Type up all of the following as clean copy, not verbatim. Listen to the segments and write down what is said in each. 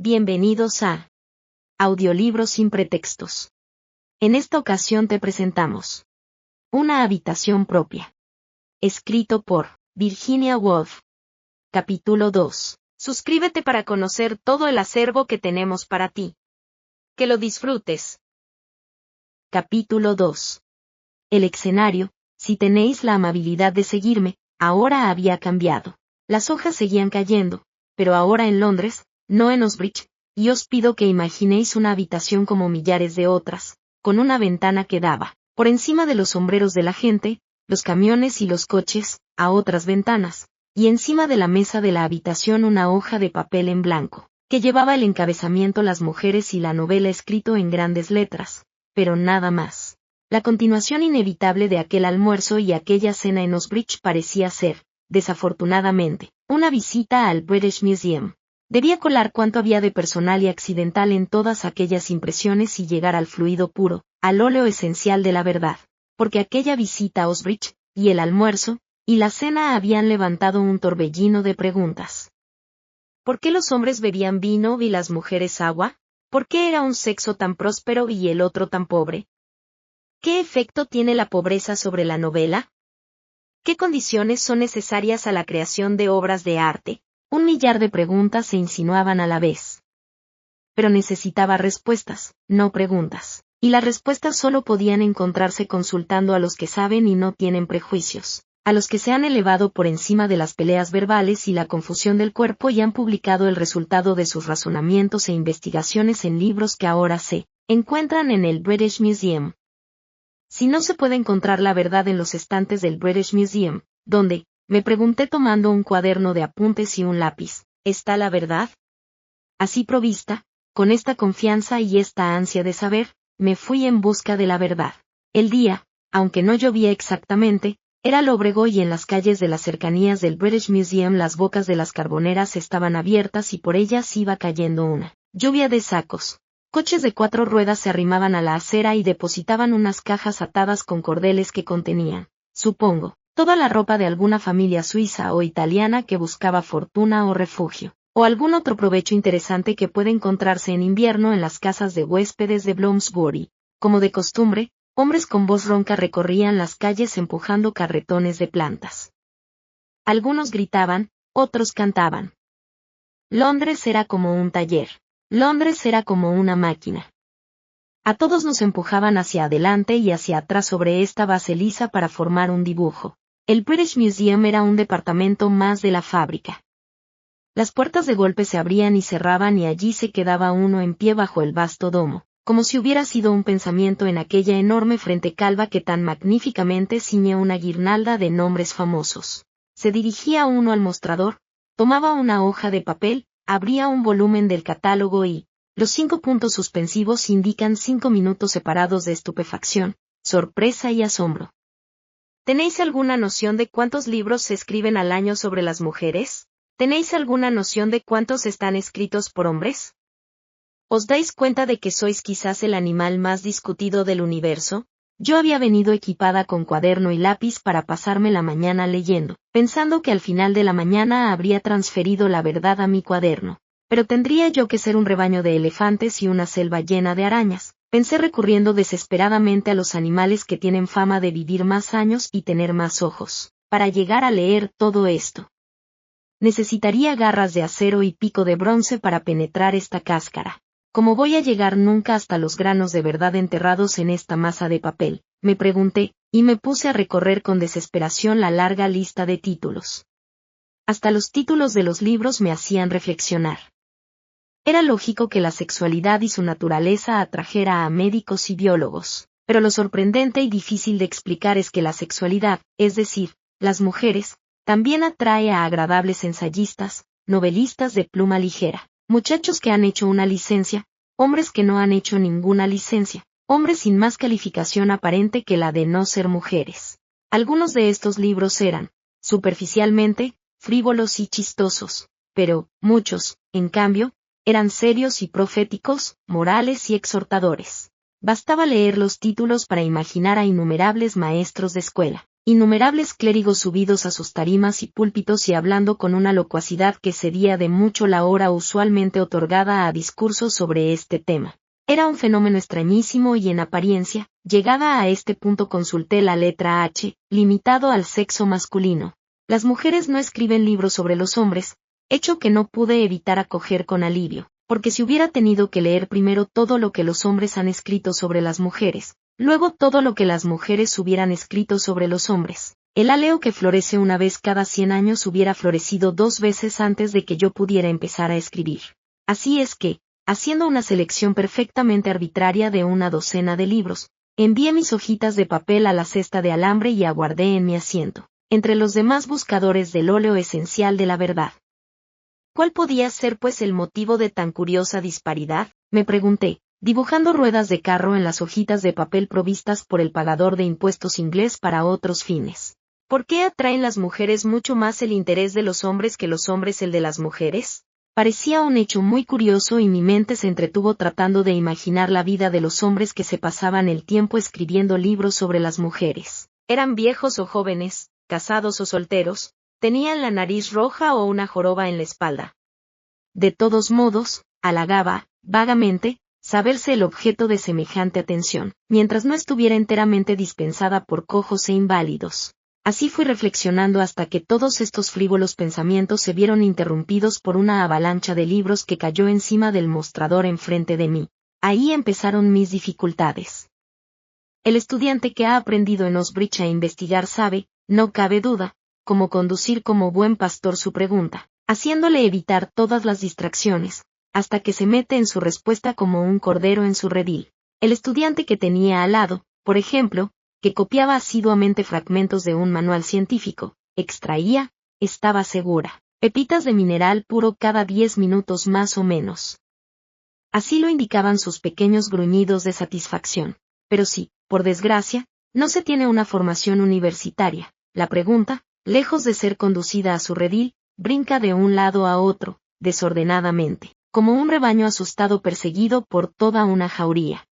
Bienvenidos a Audiolibros sin pretextos. En esta ocasión te presentamos Una habitación propia. Escrito por Virginia Woolf. Capítulo 2. Suscríbete para conocer todo el acervo que tenemos para ti. Que lo disfrutes. Capítulo 2. El escenario, si tenéis la amabilidad de seguirme, ahora había cambiado. Las hojas seguían cayendo, pero ahora en Londres, no en Osbridge, y os pido que imaginéis una habitación como millares de otras, con una ventana que daba, por encima de los sombreros de la gente, los camiones y los coches, a otras ventanas, y encima de la mesa de la habitación una hoja de papel en blanco, que llevaba el encabezamiento Las mujeres y la novela escrito en grandes letras, pero nada más. La continuación inevitable de aquel almuerzo y aquella cena en Osbridge parecía ser, desafortunadamente, una visita al British Museum. Debía colar cuanto había de personal y accidental en todas aquellas impresiones y llegar al fluido puro, al óleo esencial de la verdad, porque aquella visita a Osbridge, y el almuerzo, y la cena habían levantado un torbellino de preguntas. ¿Por qué los hombres bebían vino y las mujeres agua? ¿Por qué era un sexo tan próspero y el otro tan pobre? ¿Qué efecto tiene la pobreza sobre la novela? ¿Qué condiciones son necesarias a la creación de obras de arte? Un millar de preguntas se insinuaban a la vez. Pero necesitaba respuestas, no preguntas. Y las respuestas solo podían encontrarse consultando a los que saben y no tienen prejuicios, a los que se han elevado por encima de las peleas verbales y la confusión del cuerpo y han publicado el resultado de sus razonamientos e investigaciones en libros que ahora se encuentran en el British Museum. Si no se puede encontrar la verdad en los estantes del British Museum, ¿dónde? Me pregunté tomando un cuaderno de apuntes y un lápiz. ¿Está la verdad? Así provista, con esta confianza y esta ansia de saber, me fui en busca de la verdad. El día, aunque no llovía exactamente, era lóbrego y en las calles de las cercanías del British Museum las bocas de las carboneras estaban abiertas y por ellas iba cayendo una lluvia de sacos. Coches de 4 ruedas se arrimaban a la acera y depositaban unas cajas atadas con cordeles que contenían, supongo, toda la ropa de alguna familia suiza o italiana que buscaba fortuna o refugio, o algún otro provecho interesante que puede encontrarse en invierno en las casas de huéspedes de Bloomsbury. Como de costumbre, hombres con voz ronca recorrían las calles empujando carretones de plantas. Algunos gritaban, otros cantaban. Londres era como un taller. Londres era como una máquina. A todos nos empujaban hacia adelante y hacia atrás sobre esta base lisa para formar un dibujo. El British Museum era un departamento más de la fábrica. Las puertas de golpe se abrían y cerraban y allí se quedaba uno en pie bajo el vasto domo, como si hubiera sido un pensamiento en aquella enorme frente calva que tan magníficamente ciñe una guirnalda de nombres famosos. Se dirigía uno al mostrador, tomaba una hoja de papel, abría un volumen del catálogo y, los 5 puntos suspensivos indican 5 minutos separados de estupefacción, sorpresa y asombro. ¿Tenéis alguna noción de cuántos libros se escriben al año sobre las mujeres? ¿Tenéis alguna noción de cuántos están escritos por hombres? ¿Os dais cuenta de que sois quizás el animal más discutido del universo? Yo había venido equipada con cuaderno y lápiz para pasarme la mañana leyendo, pensando que al final de la mañana habría transferido la verdad a mi cuaderno. Pero tendría yo que ser un rebaño de elefantes y una selva llena de arañas. Pensé recurriendo desesperadamente a los animales que tienen fama de vivir más años y tener más ojos, para llegar a leer todo esto. Necesitaría garras de acero y pico de bronce para penetrar esta cáscara. ¿Cómo voy a llegar nunca hasta los granos de verdad enterrados en esta masa de papel? Me pregunté, y me puse a recorrer con desesperación la larga lista de títulos. Hasta los títulos de los libros me hacían reflexionar. Era lógico que la sexualidad y su naturaleza atrajera a médicos y biólogos, pero lo sorprendente y difícil de explicar es que la sexualidad, es decir, las mujeres, también atrae a agradables ensayistas, novelistas de pluma ligera. Muchachos que han hecho una licencia, hombres que no han hecho ninguna licencia, hombres sin más calificación aparente que la de no ser mujeres. Algunos de estos libros eran, superficialmente, frívolos y chistosos, pero, muchos, en cambio, eran serios y proféticos, morales y exhortadores. Bastaba leer los títulos para imaginar a innumerables maestros de escuela, Innumerables clérigos subidos a sus tarimas y púlpitos y hablando con una locuacidad que cedía de mucho la hora usualmente otorgada a discursos sobre este tema. Era un fenómeno extrañísimo y en apariencia, llegada a este punto consulté la letra H, limitado al sexo masculino. Las mujeres no escriben libros sobre los hombres, hecho que no pude evitar acoger con alivio, porque si hubiera tenido que leer primero todo lo que los hombres han escrito sobre las mujeres, luego todo lo que las mujeres hubieran escrito sobre los hombres, el áleo que florece una vez cada 100 años hubiera florecido 2 veces antes de que yo pudiera empezar a escribir. Así es que, haciendo una selección perfectamente arbitraria de una docena de libros, envié mis hojitas de papel a la cesta de alambre y aguardé en mi asiento, entre los demás buscadores del óleo esencial de la verdad. ¿Cuál podía ser pues el motivo de tan curiosa disparidad?, me pregunté, dibujando ruedas de carro en las hojitas de papel provistas por el pagador de impuestos inglés para otros fines. ¿Por qué atraen las mujeres mucho más el interés de los hombres que los hombres el de las mujeres? Parecía un hecho muy curioso y mi mente se entretuvo tratando de imaginar la vida de los hombres que se pasaban el tiempo escribiendo libros sobre las mujeres. Eran viejos o jóvenes, casados o solteros, tenían la nariz roja o una joroba en la espalda. De todos modos, halagaba, vagamente, saberse el objeto de semejante atención, mientras no estuviera enteramente dispensada por cojos e inválidos. Así fui reflexionando hasta que todos estos frívolos pensamientos se vieron interrumpidos por una avalancha de libros que cayó encima del mostrador enfrente de mí. Ahí empezaron mis dificultades. El estudiante que ha aprendido en Oxbridge a investigar sabe, no cabe duda, cómo conducir como buen pastor su pregunta, haciéndole evitar todas las distracciones, hasta que se mete en su respuesta como un cordero en su redil. El estudiante que tenía al lado, por ejemplo, que copiaba asiduamente fragmentos de un manual científico, extraía, estaba segura, pepitas de mineral puro cada 10 minutos más o menos. Así lo indicaban sus pequeños gruñidos de satisfacción. Pero si, por desgracia, no se tiene una formación universitaria, la pregunta, lejos de ser conducida a su redil, brinca de un lado a otro, desordenadamente, como un rebaño asustado perseguido por toda una jauría.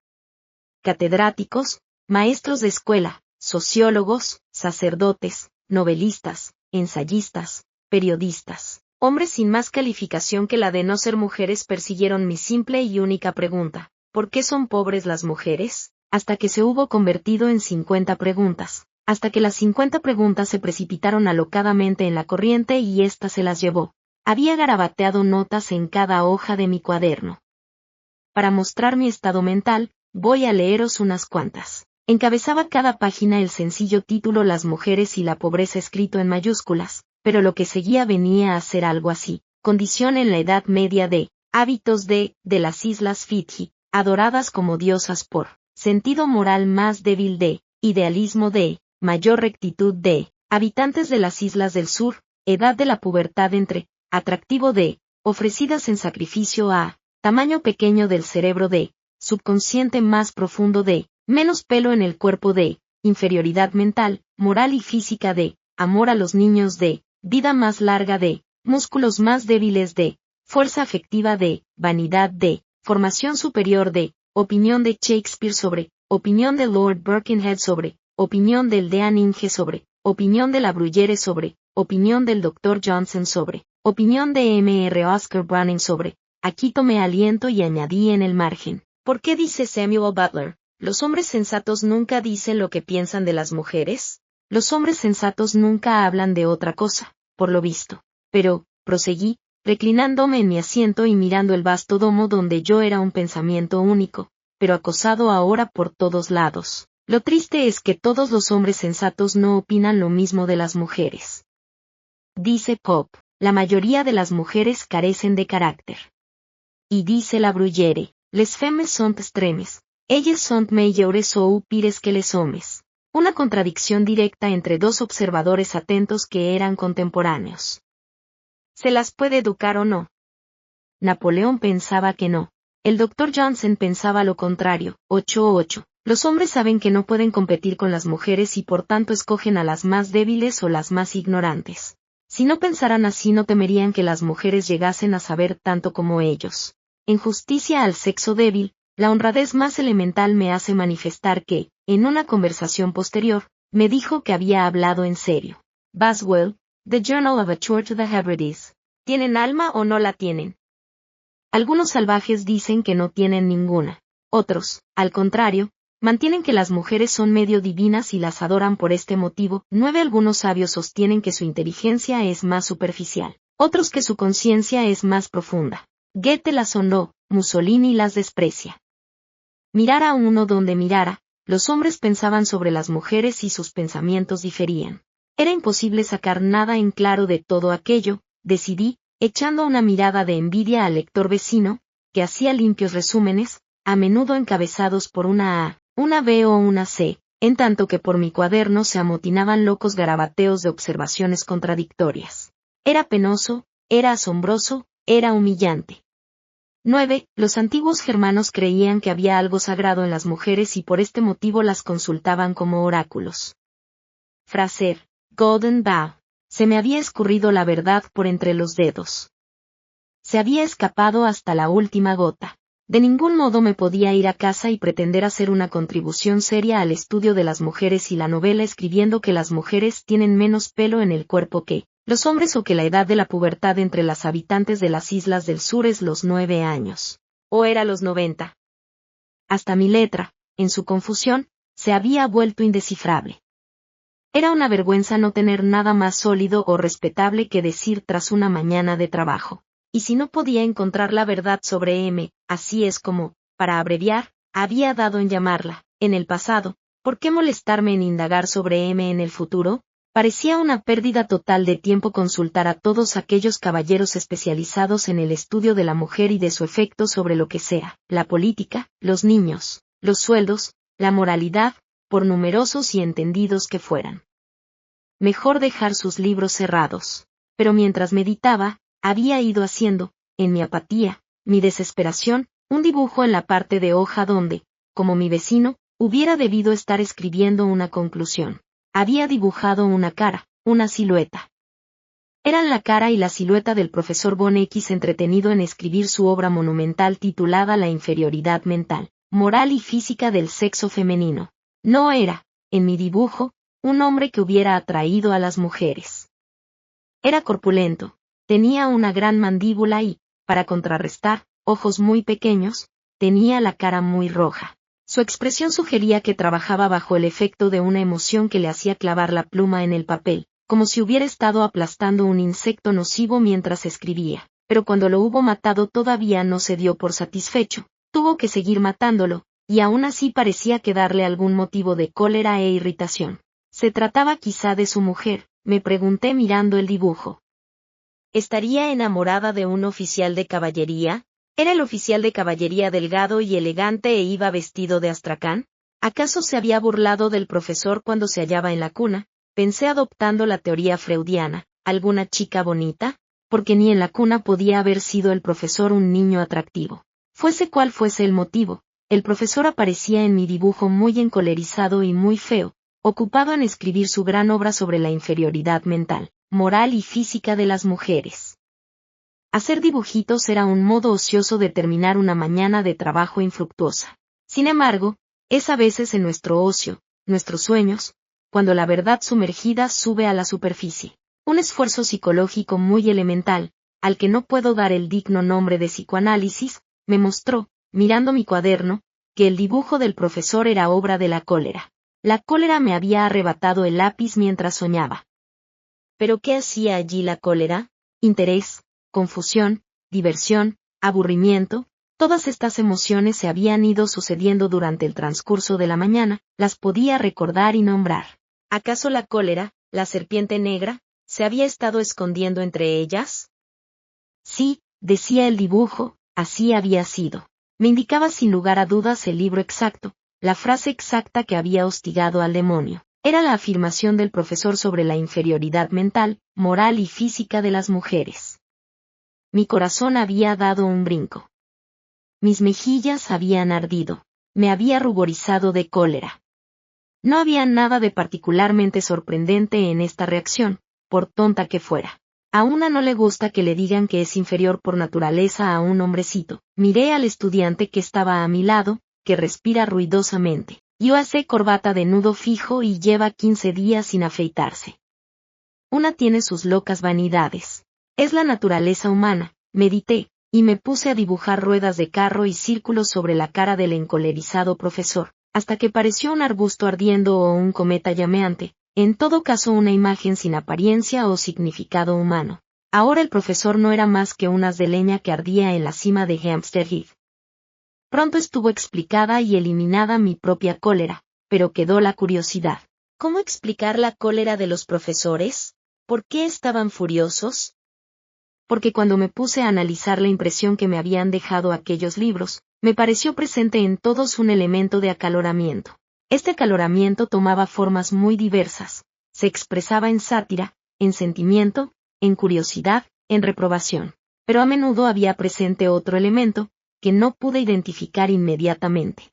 Catedráticos, maestros de escuela, sociólogos, sacerdotes, novelistas, ensayistas, periodistas, hombres sin más calificación que la de no ser mujeres persiguieron mi simple y única pregunta, ¿por qué son pobres las mujeres?, hasta que se hubo convertido en 50 preguntas, hasta que las 50 preguntas se precipitaron alocadamente en la corriente y ésta se las llevó. Había garabateado notas en cada hoja de mi cuaderno. Para mostrar mi estado mental, voy a leeros unas cuantas. Encabezaba cada página el sencillo título Las mujeres y la pobreza escrito en mayúsculas, pero lo que seguía venía a ser algo así: condición en la Edad Media de, hábitos de las Islas Fiji, adoradas como diosas por, sentido moral más débil de, idealismo de, mayor rectitud de, habitantes de las islas del sur, edad de la pubertad entre, atractivo de, ofrecidas en sacrificio a, tamaño pequeño del cerebro de, subconsciente más profundo de, menos pelo en el cuerpo de, inferioridad mental, moral y física de, amor a los niños de, vida más larga de, músculos más débiles de, fuerza afectiva de, vanidad de, formación superior de, opinión de Shakespeare sobre, opinión de Lord Birkenhead sobre, opinión del Dean Inge sobre, opinión de la Bruyere sobre, opinión del Dr. Johnson sobre, opinión de M.R. Oscar Browning sobre. Aquí tomé aliento y añadí en el margen: ¿por qué dice Samuel Butler, los hombres sensatos nunca dicen lo que piensan de las mujeres? Los hombres sensatos nunca hablan de otra cosa, por lo visto. Pero, proseguí, reclinándome en mi asiento y mirando el vasto domo donde yo era un pensamiento único, pero acosado ahora por todos lados. Lo triste es que todos los hombres sensatos no opinan lo mismo de las mujeres. Dice Pope, la mayoría de las mujeres carecen de carácter. Y dice la Bruyere, les femmes sont extremes, elles sont meilleures ou pires que les hommes. Una contradicción directa entre dos observadores atentos que eran contemporáneos. ¿Se las puede educar o no? Napoleón pensaba que no. El Dr. Johnson pensaba lo contrario. 8. Los hombres saben que no pueden competir con las mujeres y por tanto escogen a las más débiles o las más ignorantes. Si no pensaran así no temerían que las mujeres llegasen a saber tanto como ellos. En justicia al sexo débil, la honradez más elemental me hace manifestar que, en una conversación posterior, Me dijo que había hablado en serio. Boswell, The Journal of a Tour to the Hebrides. ¿Tienen alma o no la tienen? Algunos salvajes dicen que no tienen ninguna. Otros, al contrario, mantienen que las mujeres son medio divinas y las adoran por este motivo. 9. Algunos sabios sostienen que su inteligencia es más superficial. Otros que su conciencia es más profunda. Goethe las sonó, Mussolini las desprecia. Mirara a uno donde mirara, los hombres pensaban sobre las mujeres y sus pensamientos diferían. Era imposible sacar nada en claro de todo aquello, decidí, echando una mirada de envidia al lector vecino, que hacía limpios resúmenes, a menudo encabezados por una A, una B o una C, en tanto que por mi cuaderno se amotinaban locos garabateos de observaciones contradictorias. Era penoso, era asombroso, era humillante. 9. Los antiguos germanos creían que había algo sagrado en las mujeres y por este motivo las consultaban como oráculos. Fraser, Golden Bough. Se me había escurrido la verdad por entre los dedos. Se había escapado hasta la última gota. De ningún modo me podía ir a casa y pretender hacer una contribución seria al estudio de las mujeres y la novela escribiendo que las mujeres tienen menos pelo en el cuerpo que los hombres o que la edad de la pubertad entre las habitantes de las islas del sur es los 9 años. O era los 90. Hasta mi letra, en su confusión, se había vuelto indescifrable. Era una vergüenza no tener nada más sólido o respetable que decir tras una mañana de trabajo. Y si no podía encontrar la verdad sobre M, así es como, para abreviar, había dado en llamarla, en el pasado, ¿por qué molestarme en indagar sobre M en el futuro? Parecía una pérdida total de tiempo consultar a todos aquellos caballeros especializados en el estudio de la mujer y de su efecto sobre lo que sea, la política, los niños, los sueldos, la moralidad, por numerosos y entendidos que fueran. Mejor dejar sus libros cerrados. Pero mientras meditaba, había ido haciendo, en mi apatía, mi desesperación, un dibujo en la parte de hoja donde, como mi vecino, hubiera debido estar escribiendo una conclusión. Había dibujado una cara, una silueta. Eran la cara y la silueta del profesor Von X entretenido en escribir su obra monumental titulada La inferioridad mental, moral y física del sexo femenino. No era, en mi dibujo, un hombre que hubiera atraído a las mujeres. Era corpulento, tenía una gran mandíbula y, para contrarrestar, ojos muy pequeños, tenía la cara muy roja. Su expresión sugería que trabajaba bajo el efecto de una emoción que le hacía clavar la pluma en el papel, como si hubiera estado aplastando un insecto nocivo mientras escribía, pero cuando lo hubo matado todavía no se dio por satisfecho, tuvo que seguir matándolo, y aún así parecía que darle algún motivo de cólera e irritación. ¿Se trataba quizá de su mujer?, me pregunté mirando el dibujo. ¿Estaría enamorada de un oficial de caballería? ¿Era el oficial de caballería delgado y elegante e iba vestido de astracán? ¿Acaso se había burlado del profesor cuando se hallaba en la cuna? Pensé adoptando la teoría freudiana, ¿alguna chica bonita? Porque ni en la cuna podía haber sido el profesor un niño atractivo. Fuese cual fuese el motivo, el profesor aparecía en mi dibujo muy encolerizado y muy feo, ocupado en escribir su gran obra sobre la inferioridad mental, moral y física de las mujeres. Hacer dibujitos era un modo ocioso de terminar una mañana de trabajo infructuosa. Sin embargo, es a veces en nuestro ocio, nuestros sueños, cuando la verdad sumergida sube a la superficie. Un esfuerzo psicológico muy elemental, al que no puedo dar el digno nombre de psicoanálisis, me mostró, mirando mi cuaderno, que el dibujo del profesor era obra de la cólera. La cólera me había arrebatado el lápiz mientras soñaba. ¿Pero qué hacía allí la cólera? Interés, confusión, diversión, aburrimiento, todas estas emociones se habían ido sucediendo durante el transcurso de la mañana, las podía recordar y nombrar. ¿Acaso la cólera, la serpiente negra, se había estado escondiendo entre ellas? Sí, decía el dibujo, así había sido. Me indicaba sin lugar a dudas el libro exacto, la frase exacta que había hostigado al demonio. Era la afirmación del profesor sobre la inferioridad mental, moral y física de las mujeres. Mi corazón había dado un brinco. Mis mejillas habían ardido. Me había ruborizado de cólera. No había nada de particularmente sorprendente en esta reacción, por tonta que fuera. A una no le gusta que le digan que es inferior por naturaleza a un hombrecito. Miré al estudiante que estaba a mi lado, que respira ruidosamente, Yo hace corbata de nudo fijo y lleva 15 días sin afeitarse. Una tiene sus locas vanidades. Es la naturaleza humana, medité, y me puse a dibujar ruedas de carro y círculos sobre la cara del encolerizado profesor, hasta que pareció un arbusto ardiendo o un cometa llameante, en todo caso una imagen sin apariencia o significado humano. Ahora el profesor no era más que un haz de leña que ardía en la cima de Hampstead Heath. Pronto estuvo explicada y eliminada mi propia cólera, pero quedó la curiosidad. ¿Cómo explicar la cólera de los profesores? ¿Por qué estaban furiosos? Porque cuando me puse a analizar la impresión que me habían dejado aquellos libros, me pareció presente en todos un elemento de acaloramiento. Este acaloramiento tomaba formas muy diversas, se expresaba en sátira, en sentimiento, en curiosidad, en reprobación. Pero a menudo había presente otro elemento, que no pude identificar inmediatamente.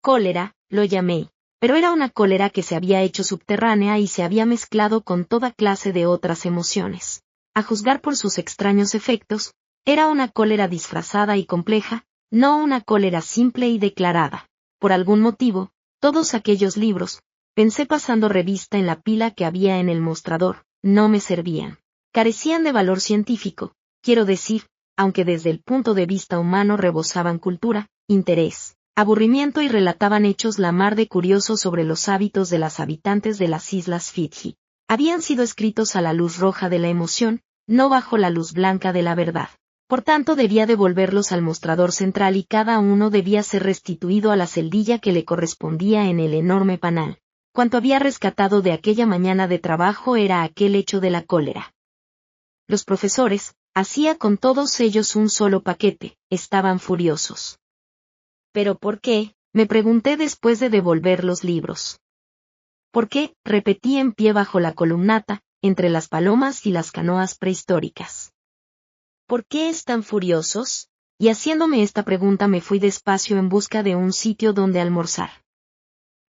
Cólera, lo llamé, pero era una cólera que se había hecho subterránea y se había mezclado con toda clase de otras emociones. A juzgar por sus extraños efectos, era una cólera disfrazada y compleja, no una cólera simple y declarada. Por algún motivo, todos aquellos libros, pensé pasando revista en la pila que había en el mostrador, no me servían. Carecían de valor científico, quiero decir, aunque desde el punto de vista humano rebosaban cultura, interés, aburrimiento y relataban hechos la mar de curiosos sobre los hábitos de las habitantes de las islas Fiji. Habían sido escritos a la luz roja de la emoción, no bajo la luz blanca de la verdad. Por tanto debía devolverlos al mostrador central y cada uno debía ser restituido a la celdilla que le correspondía en el enorme panal. Cuanto había rescatado de aquella mañana de trabajo era aquel hecho de la cólera. Los profesores, hacía con todos ellos un solo paquete, estaban furiosos. ¿Pero por qué?, me pregunté después de devolver los libros. ¿Por qué?, repetí en pie bajo la columnata, entre las palomas y las canoas prehistóricas. ¿Por qué están furiosos? Y haciéndome esta pregunta me fui despacio en busca de un sitio donde almorzar.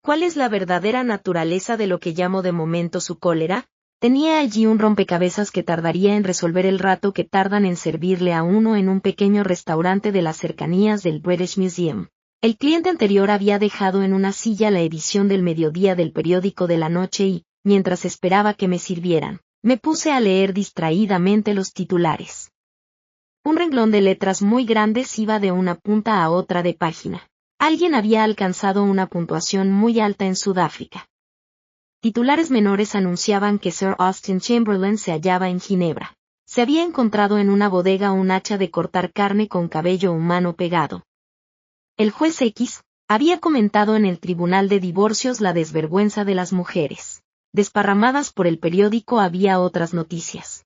¿Cuál es la verdadera naturaleza de lo que llamo de momento su cólera? Tenía allí un rompecabezas que tardaría en resolver el rato que tardan en servirle a uno en un pequeño restaurante de las cercanías del British Museum. El cliente anterior había dejado en una silla la edición del mediodía del periódico de la noche y, mientras esperaba que me sirvieran, me puse a leer distraídamente los titulares. Un renglón de letras muy grandes iba de una punta a otra de página. Alguien había alcanzado una puntuación muy alta en Sudáfrica. Titulares menores anunciaban que Sir Austin Chamberlain se hallaba en Ginebra. Se había encontrado en una bodega un hacha de cortar carne con cabello humano pegado. El juez X había comentado en el tribunal de divorcios la desvergüenza de las mujeres. Desparramadas por el periódico había otras noticias.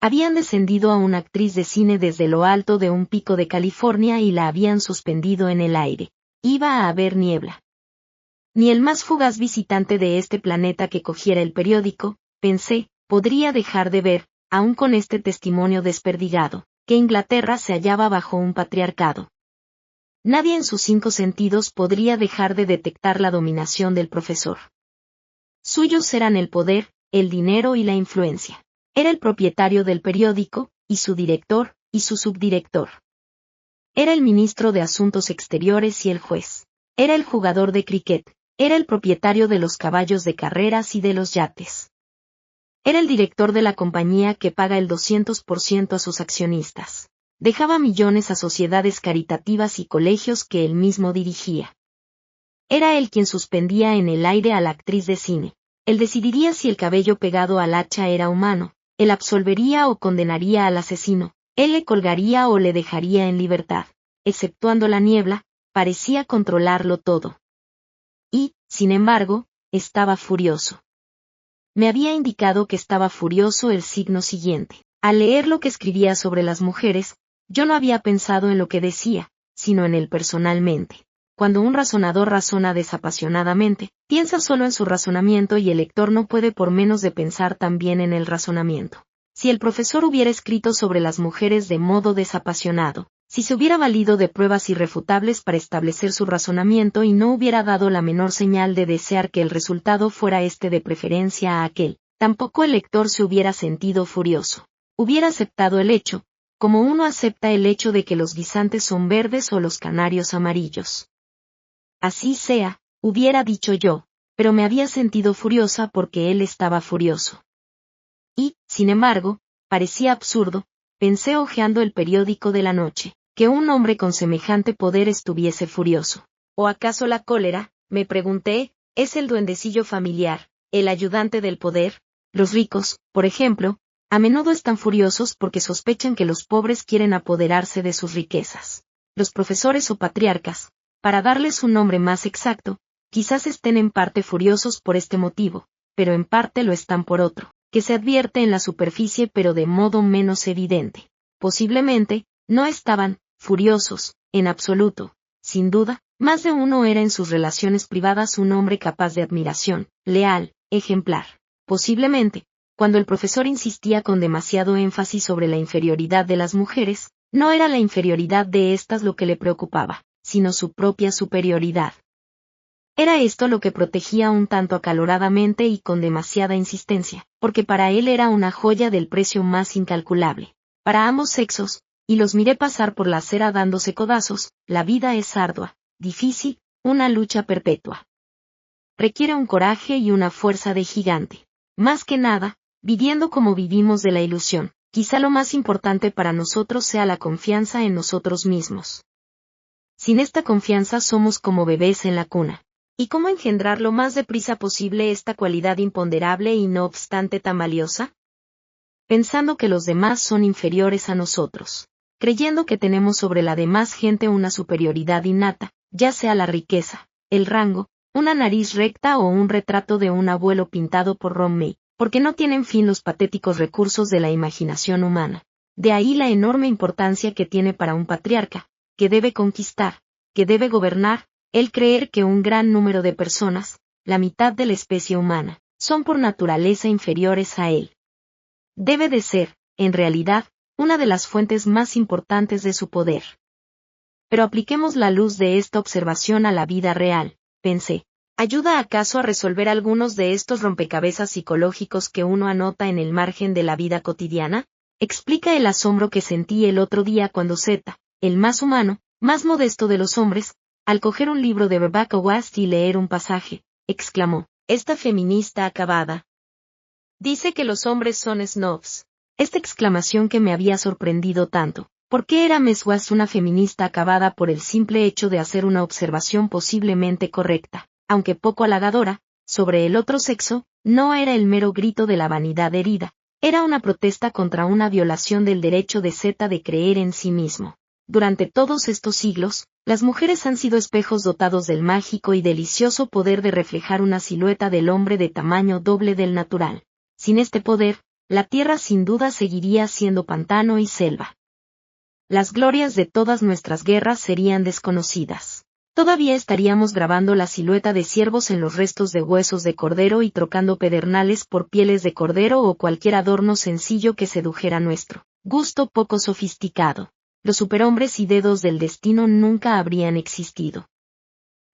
Habían descendido a una actriz de cine desde lo alto de un pico de California y la habían suspendido en el aire. Iba a haber niebla. Ni el más fugaz visitante de este planeta que cogiera el periódico, pensé, podría dejar de ver, aun con este testimonio desperdigado, que Inglaterra se hallaba bajo un patriarcado. Nadie en sus 5 sentidos podría dejar de detectar la dominación del profesor. Suyos eran el poder, el dinero y la influencia. Era el propietario del periódico, y su director, y su subdirector. Era el ministro de Asuntos Exteriores y el juez. Era el jugador de cricket. Era el propietario de los caballos de carreras y de los yates. Era el director de la compañía que paga el 200% a sus accionistas. Dejaba millones a sociedades caritativas y colegios que él mismo dirigía. Era él quien suspendía en el aire a la actriz de cine. Él decidiría si el cabello pegado al hacha era humano. Él absolvería o condenaría al asesino. Él le colgaría o le dejaría en libertad. Exceptuando la niebla, parecía controlarlo todo. Y, sin embargo, estaba furioso. Me había indicado que estaba furioso el signo siguiente. Al leer lo que escribía sobre las mujeres, yo no había pensado en lo que decía, sino en él personalmente. Cuando un razonador razona desapasionadamente, piensa solo en su razonamiento y el lector no puede por menos de pensar también en el razonamiento. Si el profesor hubiera escrito sobre las mujeres de modo desapasionado, si se hubiera valido de pruebas irrefutables para establecer su razonamiento y no hubiera dado la menor señal de desear que el resultado fuera este de preferencia a aquel, tampoco el lector se hubiera sentido furioso. Hubiera aceptado el hecho, como uno acepta el hecho de que los guisantes son verdes o los canarios amarillos. Así sea, hubiera dicho yo, pero me había sentido furiosa porque él estaba furioso. Y, sin embargo, parecía absurdo, pensé hojeando el periódico de la noche, que un hombre con semejante poder estuviese furioso. ¿O acaso la cólera? Me pregunté, es el duendecillo familiar, el ayudante del poder. Los ricos, por ejemplo, a menudo están furiosos porque sospechan que los pobres quieren apoderarse de sus riquezas. Los profesores o patriarcas, para darles un nombre más exacto, quizás estén en parte furiosos por este motivo, pero en parte lo están por otro, que se advierte en la superficie pero de modo menos evidente. Posiblemente, no estaban furiosos, en absoluto. Sin duda, más de uno era en sus relaciones privadas un hombre capaz de admiración, leal, ejemplar. Posiblemente, cuando el profesor insistía con demasiado énfasis sobre la inferioridad de las mujeres, no era la inferioridad de éstas lo que le preocupaba, sino su propia superioridad. Era esto lo que protegía un tanto acaloradamente y con demasiada insistencia, porque para él era una joya del precio más incalculable. Para ambos sexos, y los miré pasar por la acera dándose codazos, la vida es ardua, difícil, una lucha perpetua. Requiere un coraje y una fuerza de gigante. Más que nada, viviendo como vivimos de la ilusión, quizá lo más importante para nosotros sea la confianza en nosotros mismos. Sin esta confianza somos como bebés en la cuna. ¿Y cómo engendrar lo más deprisa posible esta cualidad imponderable y no obstante tan valiosa? Pensando que los demás son inferiores a nosotros. Creyendo que tenemos sobre la demás gente una superioridad innata, ya sea la riqueza, el rango, una nariz recta o un retrato de un abuelo pintado por Romney, porque no tienen fin los patéticos recursos de la imaginación humana. De ahí la enorme importancia que tiene para un patriarca, que debe conquistar, que debe gobernar, el creer que un gran número de personas, la mitad de la especie humana, son por naturaleza inferiores a él. Debe de ser, en realidad, una de las fuentes más importantes de su poder. Pero apliquemos la luz de esta observación a la vida real, pensé. ¿Ayuda acaso a resolver algunos de estos rompecabezas psicológicos que uno anota en el margen de la vida cotidiana? Explica el asombro que sentí el otro día cuando Zeta, el más humano, más modesto de los hombres, al coger un libro de Rebecca West y leer un pasaje, exclamó, esta feminista acabada dice que los hombres son snobs. Esta exclamación que me había sorprendido tanto. ¿Por qué era Miss West una feminista acabada por el simple hecho de hacer una observación posiblemente correcta, aunque poco halagadora, sobre el otro sexo? No era el mero grito de la vanidad herida, era una protesta contra una violación del derecho de Zeta de creer en sí mismo. Durante todos estos siglos, las mujeres han sido espejos dotados del mágico y delicioso poder de reflejar una silueta del hombre de tamaño doble del natural. Sin este poder, la tierra sin duda seguiría siendo pantano y selva. Las glorias de todas nuestras guerras serían desconocidas. Todavía estaríamos grabando la silueta de ciervos en los restos de huesos de cordero y trocando pedernales por pieles de cordero o cualquier adorno sencillo que sedujera nuestro gusto poco sofisticado. Los superhombres y dedos del destino nunca habrían existido.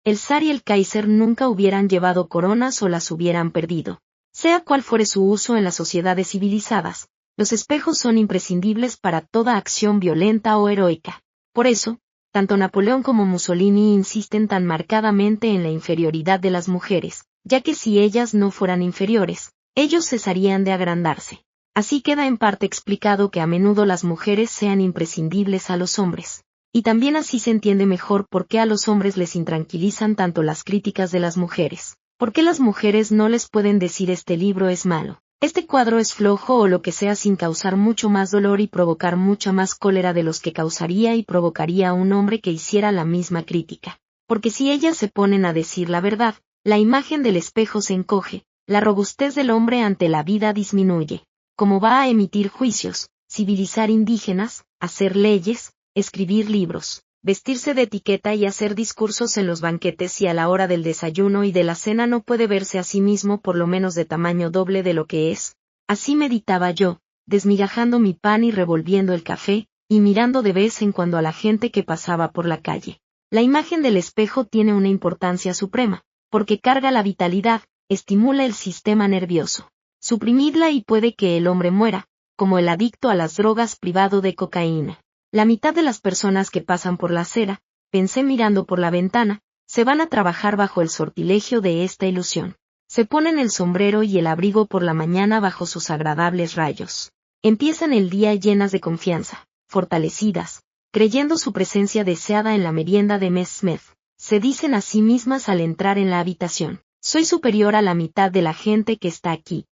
El zar y el Kaiser nunca hubieran llevado coronas o las hubieran perdido. Sea cual fuere su uso en las sociedades civilizadas, los espejos son imprescindibles para toda acción violenta o heroica. Por eso, tanto Napoleón como Mussolini insisten tan marcadamente en la inferioridad de las mujeres, ya que si ellas no fueran inferiores, ellos cesarían de agrandarse. Así queda en parte explicado que a menudo las mujeres sean imprescindibles a los hombres. Y también así se entiende mejor por qué a los hombres les intranquilizan tanto las críticas de las mujeres. ¿Por qué las mujeres no les pueden decir este libro es malo, este cuadro es flojo o lo que sea sin causar mucho más dolor y provocar mucha más cólera de los que causaría y provocaría a un hombre que hiciera la misma crítica? Porque si ellas se ponen a decir la verdad, la imagen del espejo se encoge, la robustez del hombre ante la vida disminuye. ¿Cómo va a emitir juicios, civilizar indígenas, hacer leyes, escribir libros, vestirse de etiqueta y hacer discursos en los banquetes y a la hora del desayuno y de la cena no puede verse a sí mismo por lo menos de tamaño doble de lo que es? Así meditaba yo, desmigajando mi pan y revolviendo el café, y mirando de vez en cuando a la gente que pasaba por la calle. La imagen del espejo tiene una importancia suprema, porque carga la vitalidad, estimula el sistema nervioso. Suprimidla y puede que el hombre muera, como el adicto a las drogas privado de cocaína. La mitad de las personas que pasan por la acera, pensé mirando por la ventana, Se van a trabajar bajo el sortilegio de esta ilusión. Se ponen el sombrero y el abrigo por la mañana bajo sus agradables rayos. Empiezan el día llenas de confianza, fortalecidas, creyendo su presencia deseada en la merienda de Miss Smith. Se dicen a sí mismas al entrar en la habitación: soy superior a la mitad de la gente que está aquí.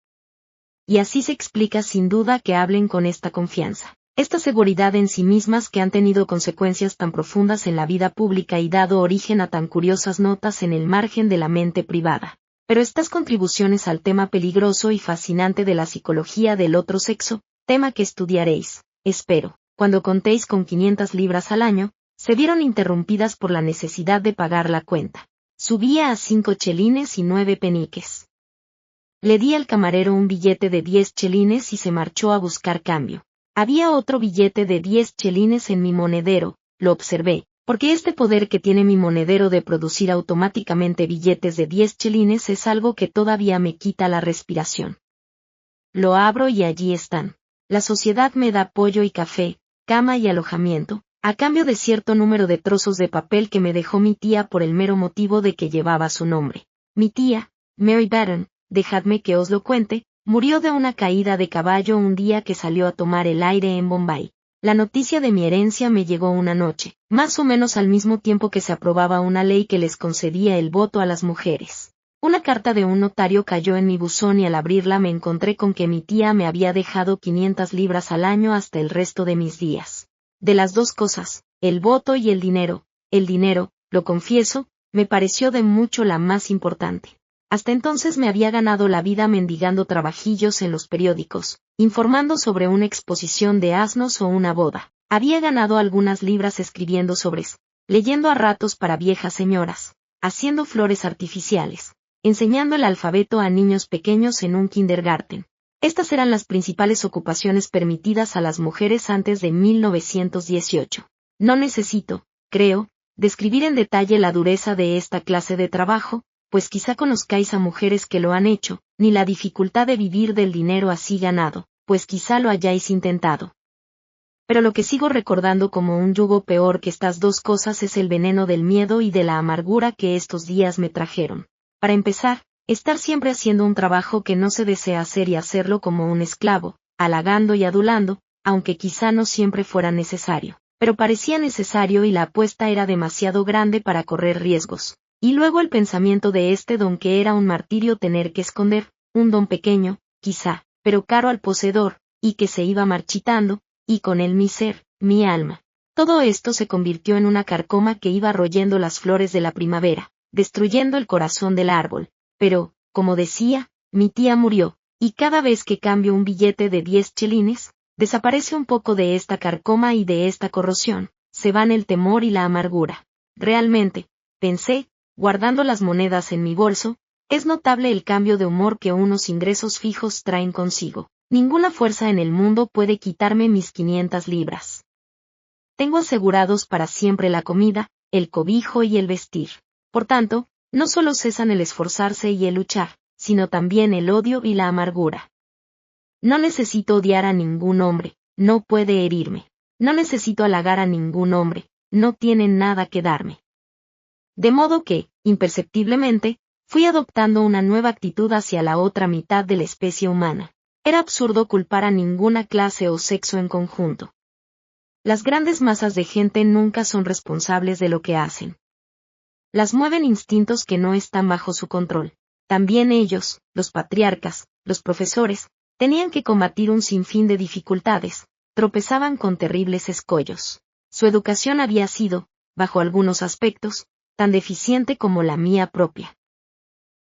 Y así se explica sin duda que hablen con esta confianza, esta seguridad en sí mismas, que han tenido consecuencias tan profundas en la vida pública y dado origen a tan curiosas notas en el margen de la mente privada. Pero estas contribuciones al tema peligroso y fascinante de la psicología del otro sexo, tema que estudiaréis, espero, cuando contéis con 500 libras al año, se vieron interrumpidas por la necesidad de pagar la cuenta. Subía a 5 chelines y 9 peniques. Le di al camarero un billete de 10 chelines y se marchó a buscar cambio. Había otro billete de 10 chelines en mi monedero, lo observé, porque este poder que tiene mi monedero de producir automáticamente billetes de 10 chelines es algo que todavía me quita la respiración. Lo abro y allí están. La sociedad me da pollo y café, cama y alojamiento, a cambio de cierto número de trozos de papel que me dejó mi tía por el mero motivo de que llevaba su nombre. Mi tía, Mary Batten, dejadme que os lo cuente, murió de una caída de caballo un día que salió a tomar el aire en Bombay. La noticia de mi herencia me llegó una noche, más o menos al mismo tiempo que se aprobaba una ley que les concedía el voto a las mujeres. Una carta de un notario cayó en mi buzón y al abrirla me encontré con que mi tía me había dejado 500 libras al año hasta el resto de mis días. De las dos cosas, el voto y el dinero, lo confieso, me pareció de mucho la más importante. Hasta entonces me había ganado la vida mendigando trabajillos en los periódicos, informando sobre una exposición de asnos o una boda. Había ganado algunas libras escribiendo sobres, leyendo a ratos para viejas señoras, haciendo flores artificiales, enseñando el alfabeto a niños pequeños en un kindergarten. Estas eran las principales ocupaciones permitidas a las mujeres antes de 1918. No necesito, creo, describir en detalle la dureza de esta clase de trabajo, pues quizá conozcáis a mujeres que lo han hecho, ni la dificultad de vivir del dinero así ganado, pues quizá lo hayáis intentado. Pero lo que sigo recordando como un yugo peor que estas dos cosas es el veneno del miedo y de la amargura que estos días me trajeron. Para empezar, estar siempre haciendo un trabajo que no se desea hacer y hacerlo como un esclavo, halagando y adulando, aunque quizá no siempre fuera necesario, pero parecía necesario y la apuesta era demasiado grande para correr riesgos. Y luego el pensamiento de este don que era un martirio tener que esconder, un don pequeño, quizá, pero caro al poseedor, y que se iba marchitando, y con él mi ser, mi alma. Todo esto se convirtió en una carcoma que iba royendo las flores de la primavera, destruyendo el corazón del árbol. Pero, como decía, mi tía murió, y cada vez que cambio un billete de 10 chelines, desaparece un poco de esta carcoma y de esta corrosión, se van el temor y la amargura. Realmente, pensé, guardando las monedas en mi bolso, es notable el cambio de humor que unos ingresos fijos traen consigo. Ninguna fuerza en el mundo puede quitarme mis 500 libras. Tengo asegurados para siempre la comida, el cobijo y el vestir. Por tanto, no solo cesan el esforzarse y el luchar, sino también el odio y la amargura. No necesito odiar a ningún hombre, no puede herirme. No necesito halagar a ningún hombre, no tiene nada que darme. De modo que, imperceptiblemente, fui adoptando una nueva actitud hacia la otra mitad de la especie humana. Era absurdo culpar a ninguna clase o sexo en conjunto. Las grandes masas de gente nunca son responsables de lo que hacen. Las mueven instintos que no están bajo su control. También ellos, los patriarcas, los profesores, tenían que combatir un sinfín de dificultades, tropezaban con terribles escollos. Su educación había sido, bajo algunos aspectos, tan deficiente como la mía propia.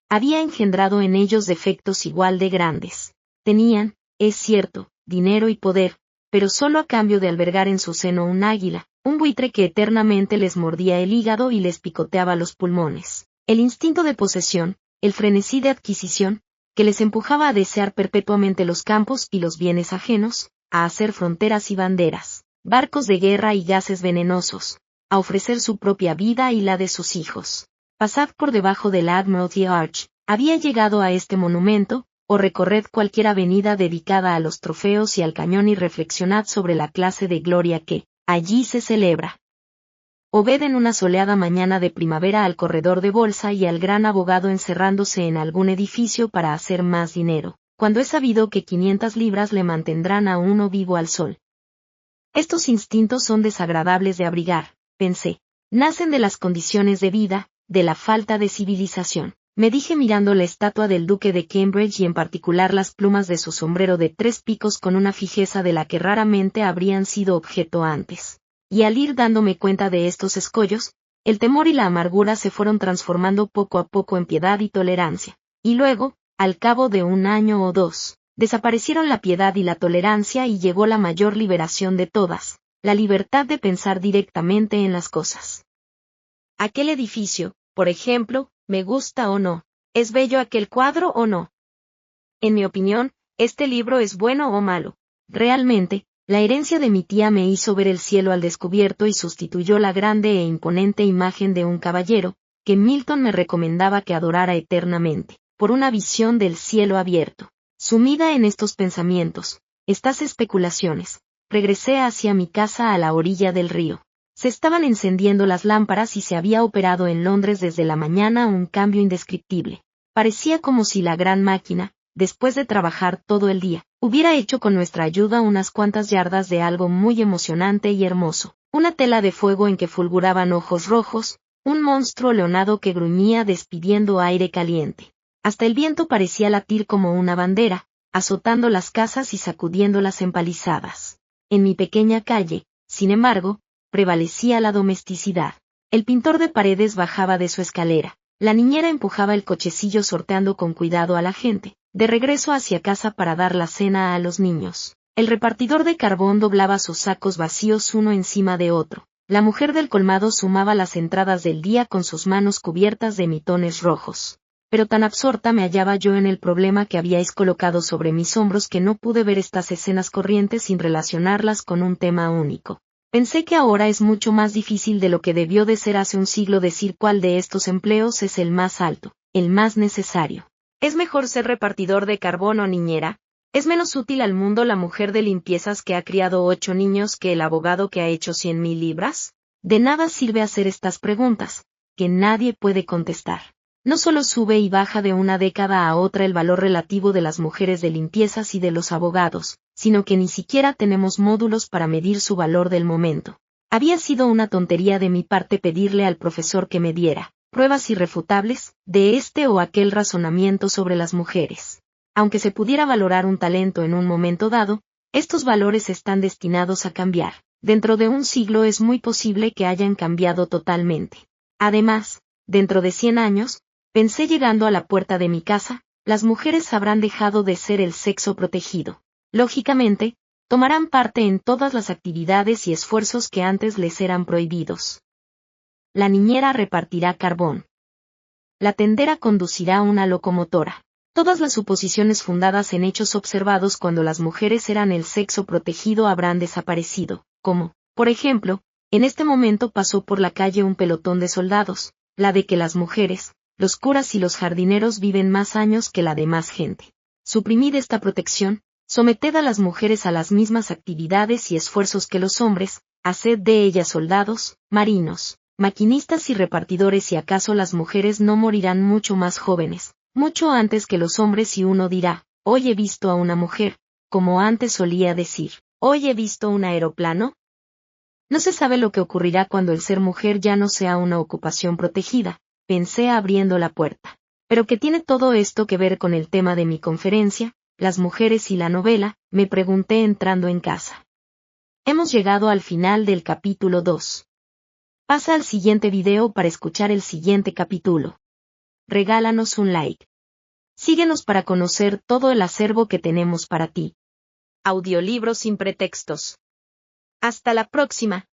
Había engendrado en ellos defectos igual de grandes. Tenían, es cierto, dinero y poder, pero solo a cambio de albergar en su seno un águila, un buitre que eternamente les mordía el hígado y les picoteaba los pulmones. El instinto de posesión, el frenesí de adquisición, que les empujaba a desear perpetuamente los campos y los bienes ajenos, a hacer fronteras y banderas, barcos de guerra y gases venenosos, a ofrecer su propia vida y la de sus hijos. Pasad por debajo del Admiralty Arch, había llegado a este monumento, o recorred cualquier avenida dedicada a los trofeos y al cañón y reflexionad sobre la clase de gloria que, allí se celebra. o ved en una soleada mañana de primavera al corredor de bolsa y al gran abogado encerrándose en algún edificio para hacer más dinero, cuando es sabido que 500 libras le mantendrán a uno vivo al sol. Estos instintos son desagradables de abrigar, pensé. Nacen de las condiciones de vida, de la falta de civilización. Me dije mirando la estatua del duque de Cambridge y en particular las plumas de su sombrero de 3 picos con una fijeza de la que raramente habrían sido objeto antes. Y al ir dándome cuenta de estos escollos, el temor y la amargura se fueron transformando poco a poco en piedad y tolerancia. Y luego, al cabo de 1 año o 2, desaparecieron la piedad y la tolerancia y llegó la mayor liberación de todas, la libertad de pensar directamente en las cosas. Aquel edificio, por ejemplo, me gusta o no. ¿Es bello aquel cuadro o no? En mi opinión, este libro es bueno o malo. Realmente, la herencia de mi tía me hizo ver el cielo al descubierto y sustituyó la grande e imponente imagen de un caballero, que Milton me recomendaba que adorara eternamente, por una visión del cielo abierto. Sumida en estos pensamientos, estas especulaciones, regresé hacia mi casa a la orilla del río. Se estaban encendiendo las lámparas y se había operado en Londres desde la mañana un cambio indescriptible. Parecía como si la gran máquina, después de trabajar todo el día, hubiera hecho con nuestra ayuda unas cuantas yardas de algo muy emocionante y hermoso. Una tela de fuego en que fulguraban ojos rojos, un monstruo leonado que gruñía despidiendo aire caliente. Hasta el viento parecía latir como una bandera, azotando las casas y sacudiendo las empalizadas. En mi pequeña calle, sin embargo, prevalecía la domesticidad. El pintor de paredes bajaba de su escalera. La niñera empujaba el cochecillo sorteando con cuidado a la gente, de regreso hacia casa para dar la cena a los niños. El repartidor de carbón doblaba sus sacos vacíos uno encima de otro. La mujer del colmado sumaba las entradas del día con sus manos cubiertas de mitones rojos. Pero tan absorta me hallaba yo en el problema que habíais colocado sobre mis hombros que no pude ver estas escenas corrientes sin relacionarlas con un tema único. Pensé que ahora es mucho más difícil de lo que debió de ser hace un siglo decir cuál de estos empleos es el más alto, el más necesario. ¿Es mejor ser repartidor de carbón o niñera? ¿Es menos útil al mundo la mujer de limpiezas que ha criado 8 niños que el abogado que ha hecho 100.000 libras? De nada sirve hacer estas preguntas, que nadie puede contestar. No solo sube y baja de una década a otra el valor relativo de las mujeres de limpiezas y de los abogados, sino que ni siquiera tenemos módulos para medir su valor del momento. Había sido una tontería de mi parte pedirle al profesor que me diera pruebas irrefutables de este o aquel razonamiento sobre las mujeres. Aunque se pudiera valorar un talento en un momento dado, estos valores están destinados a cambiar. Dentro de un siglo es muy posible que hayan cambiado totalmente. Además, dentro de 100 años, pensé llegando a la puerta de mi casa, las mujeres habrán dejado de ser el sexo protegido. Lógicamente, tomarán parte en todas las actividades y esfuerzos que antes les eran prohibidos. La niñera repartirá carbón. La tendera conducirá una locomotora. Todas las suposiciones fundadas en hechos observados cuando las mujeres eran el sexo protegido habrán desaparecido, como, por ejemplo, en este momento pasó por la calle un pelotón de soldados, la de que las mujeres, los curas y los jardineros viven más años que la demás gente. Suprimid esta protección, someted a las mujeres a las mismas actividades y esfuerzos que los hombres, haced de ellas soldados, marinos, maquinistas y repartidores y acaso las mujeres no morirán mucho más jóvenes, mucho antes que los hombres y uno dirá, hoy he visto a una mujer, como antes solía decir, hoy he visto un aeroplano. No se sabe lo que ocurrirá cuando el ser mujer ya no sea una ocupación protegida, pensé abriendo la puerta. Pero ¿qué tiene todo esto que ver con el tema de mi conferencia, las mujeres y la novela?, me pregunté entrando en casa. Hemos llegado al final del capítulo 2. Pasa al siguiente video para escuchar el siguiente capítulo. Regálanos un like. Síguenos para conocer todo el acervo que tenemos para ti. Audiolibros sin pretextos. Hasta la próxima.